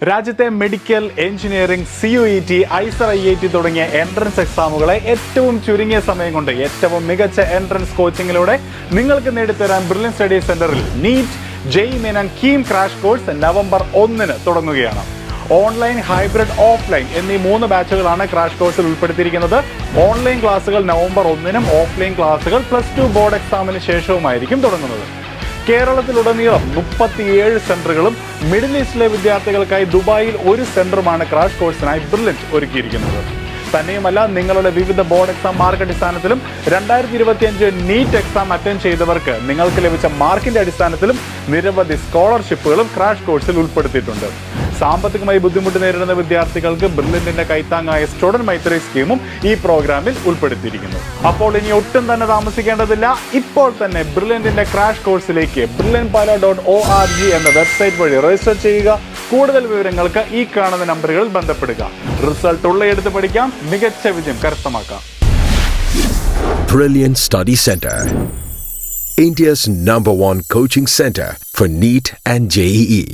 രാജ്യത്തെ medical, engineering, CUET, IISER IIT തുടങ്ങിയ entrance എക്സാമുകളെ ഏറ്റവും ചുരുങ്ങിയ സമയം കൊണ്ട് ഏറ്റവും മികച്ച എൻട്രൻസ് കോച്ചിങ്ങിലൂടെ നിങ്ങൾക്ക് നേടിത്തരാൻ ബ്രില്യൻ സ്റ്റഡി സെന്ററിൽ NEET, JEE KEAM crash course November 1 തുടങ്ങുകയാണ്. ഓൺലൈൻ, ഹൈബ്രിഡ്, ഓഫ്ലൈൻ എന്നീ 3 ബാച്ചുകളാണ് ക്രാഷ് കോഴ്സിൽ ഉൾപ്പെടുത്തിയിരിക്കുന്നത്. ഓൺലൈൻ ക്ലാസുകൾ നവംബർ 1 ഓഫ്ലൈൻ ക്ലാസുകൾ +2 ബോർഡ് എക്സാമിന് ശേഷവുമായിരിക്കും തുടങ്ങുന്നത്. കേരളത്തിലുടനീളം 37 സെന്ററുകളും മിഡിൽ ഈസ്റ്റിലെ വിദ്യാർത്ഥികൾക്കായി ദുബായിൽ 1 സെന്ററുമാണ് ക്രാഷ് കോഴ്സിനായി ബ്രില്യൻറ്റ് ഒരുക്കിയിരിക്കുന്നത്. തന്നെയുമല്ല, നിങ്ങളുടെ വിവിധ ബോർഡ് എക്സാം മാർക്ക് അടിസ്ഥാനത്തിലും 2025 നീറ്റ് എക്സാം അറ്റൻഡ് ചെയ്തവർക്ക് നിങ്ങൾക്ക് ലഭിച്ച മാർക്കിന്റെ അടിസ്ഥാനത്തിലും നിരവധി സ്കോളർഷിപ്പുകളും ക്രാഷ് കോഴ്സിൽ ഉൾപ്പെടുത്തിയിട്ടുണ്ട്. സാമ്പത്തികമായി ബുദ്ധിമുട്ട് നേരിടുന്ന വിദ്യാർത്ഥികൾക്ക് ബ്രില്യന്റിന്റെ കൈത്താങ്ങായ സ്റ്റുഡന്റ് മൈത്രി സ്കീമും ഈ പ്രോഗ്രാമിൽ ഉൾപ്പെടുത്തിയിരിക്കുന്നു. അപ്പോൾ ഇനി ഒട്ടും തന്നെ താമസിക്കേണ്ടതില്ല. ഇപ്പോൾ തന്നെ ബ്രില്യന്റിന്റെ ക്രാഷ് കോഴ്സിലേക്ക് brilliantpala.org എന്ന വെബ്സൈറ്റ് വഴി രജിസ്റ്റർ ചെയ്യുക. കൂടുതൽ വിവരങ്ങൾക്ക് ഈ കാണുന്ന നമ്പറുകളിൽ ബന്ധപ്പെടുക. റിസൾട്ട് ഉള്ളയെടുത്ത് പഠിക്കാം, മികച്ച വിജയം കരസ്ഥമാക്കാം. Brilliant Study Center, India's #1 coaching center for NEET and JEE.